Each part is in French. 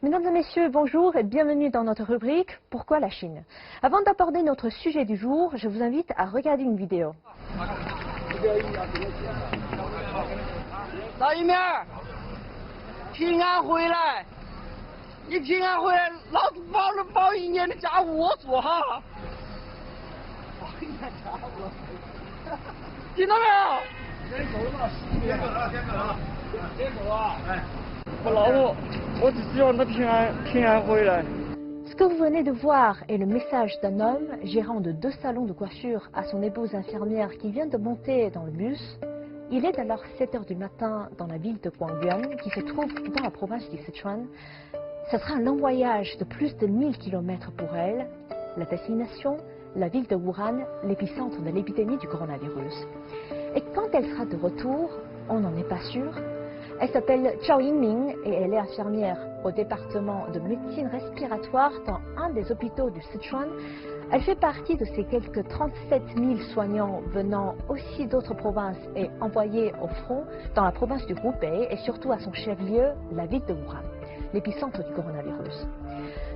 Mesdames et messieurs, bonjour et bienvenue dans notre rubrique « Pourquoi la Chine ?». Avant d'aborder notre sujet du jour, je vous invite à regarder une vidéo. 老一面，平安回来！你平安回来，老子包一年的家务我做哈。包一年家务，听到没有？先走了，先走了，先走了。哎，我老婆，我只希望她平安回来。 Ce que vous venez de voir est le message d'un homme, gérant de 2 salons de coiffure, à son épouse infirmière qui vient de monter dans le bus. Il est alors 7 h du matin dans la ville de Guangyuan, qui se trouve dans la province du Sichuan. Ce sera un long voyage de plus de 1000 km pour elle. La destination, la ville de Wuhan, l'épicentre de l'épidémie du coronavirus. Et quand elle sera de retour, on n'en est pas sûr. Elle s'appelle Zhao Yingming et elle est infirmière au département de médecine respiratoire dans un des hôpitaux du Sichuan. Elle fait partie de ces quelques 37 000 soignants venant aussi d'autres provinces et envoyés au front dans la province du Hubei et surtout à son chef-lieu, la ville de Wuhan, l'épicentre du coronavirus.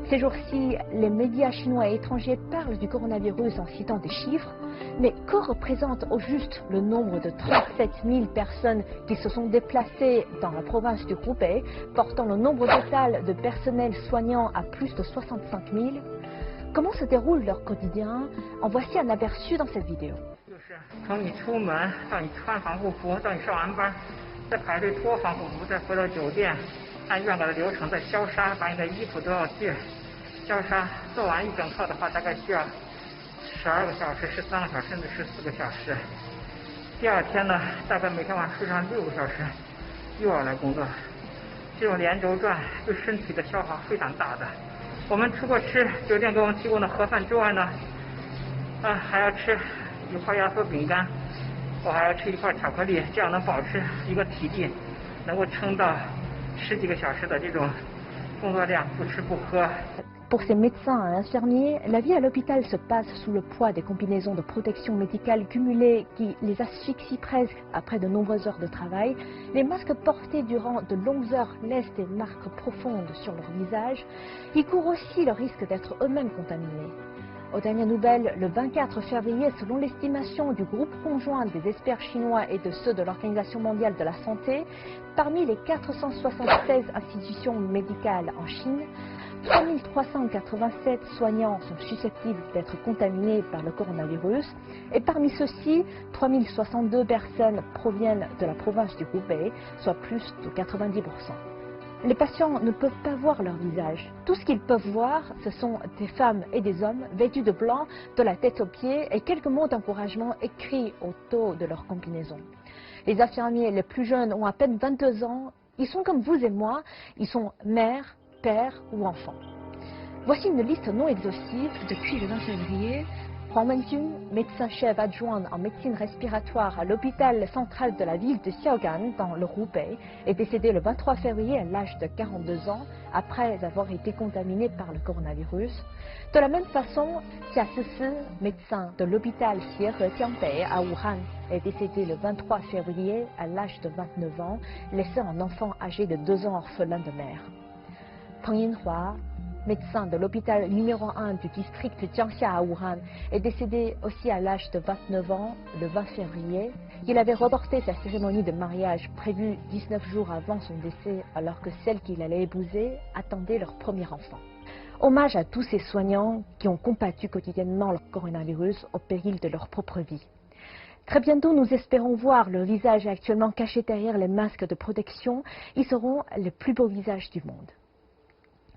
Ces jours-ci, les médias chinois et étrangers parlent du coronavirus en citant des chiffres, mais que représente au juste le nombre de 37 000 personnes qui se sont déplacées dans la province du Hubei, portant le nombre total de personnel soignant à plus de 65 000? Comment se déroule leur quotidien? En voici un aperçu dans cette vidéo. 从你出门到你穿防护服，到你上完班，再排队脱防护服，再回到酒店，按原来的流程再消杀，把你的衣服都要去消杀。做完一整套的话，大概需要12个小时、13个小时，甚至14个小时。第二天呢，大概每天晚上睡上6个小时，又要来工作。这种连轴转对身体的消耗非常大的。我们除过吃酒店给我们提供的盒饭之外呢，还要吃1块压缩饼干，我还要吃1块巧克力，这样能保持一个体力，能够撑到10几个小时的这种工作量，不吃不喝。 Pour ces médecins et infirmiers, la vie à l'hôpital se passe sous le poids des combinaisons de protection médicale cumulées qui les asphyxient presque après de nombreuses heures de travail. Les masques portés durant de longues heures laissent des marques profondes sur leur visage. Ils courent aussi le risque d'être eux-mêmes contaminés. Aux dernières nouvelles, le 24 février, selon l'estimation du groupe conjoint des experts chinois et de ceux de l'Organisation mondiale de la santé, parmi les 476 institutions médicales en Chine, 3387 soignants sont susceptibles d'être contaminés par le coronavirus et parmi ceux-ci, 3062 personnes proviennent de la province du Hubei, soit plus de 90%. Les patients ne peuvent pas voir leur visage. Tout ce qu'ils peuvent voir, ce sont des femmes et des hommes vêtus de blanc de la tête aux pieds et quelques mots d'encouragement écrits au dos de leur combinaison. Les infirmiers les plus jeunes ont à peine 22 ans. Ils sont comme vous et moi. Ils sont mères, père ou enfant. Voici une liste non exhaustive depuis le 20 février. Huang Wenjun, médecin-chef adjoint en médecine respiratoire à l'hôpital central de la ville de Xiaogan dans le Hubei, est décédé le 23 février à l'âge de 42 ans après avoir été contaminé par le coronavirus. De la même façon, Xia Sisi, médecin de l'hôpital Xiehe Jiangbei à Wuhan, est décédé le 23 février à l'âge de 29 ans, laissant un enfant âgé de 2 ans orphelin de mère. Peng Yinhua, médecin de l'hôpital numéro 1 du district Jiangxia à Wuhan, est décédé aussi à l'âge de 29 ans le 20 février. Il avait reporté sa cérémonie de mariage prévue 19 jours avant son décès alors que celle qu'il allait épouser attendait leur premier enfant. Hommage à tous ces soignants qui ont combattu quotidiennement le coronavirus au péril de leur propre vie. Très bientôt, nous espérons voir leur visage actuellement caché derrière les masques de protection. Ils seront les plus beaux visages du monde.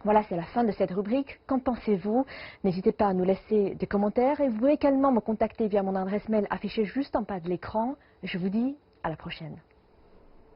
Voilà, c'est la fin de cette rubrique. Qu'en pensez-vous? N'hésitez pas à nous laisser des commentaires et vous pouvez également me contacter via mon adresse mail affichée juste en bas de l'écran. Je vous dis à la prochaine.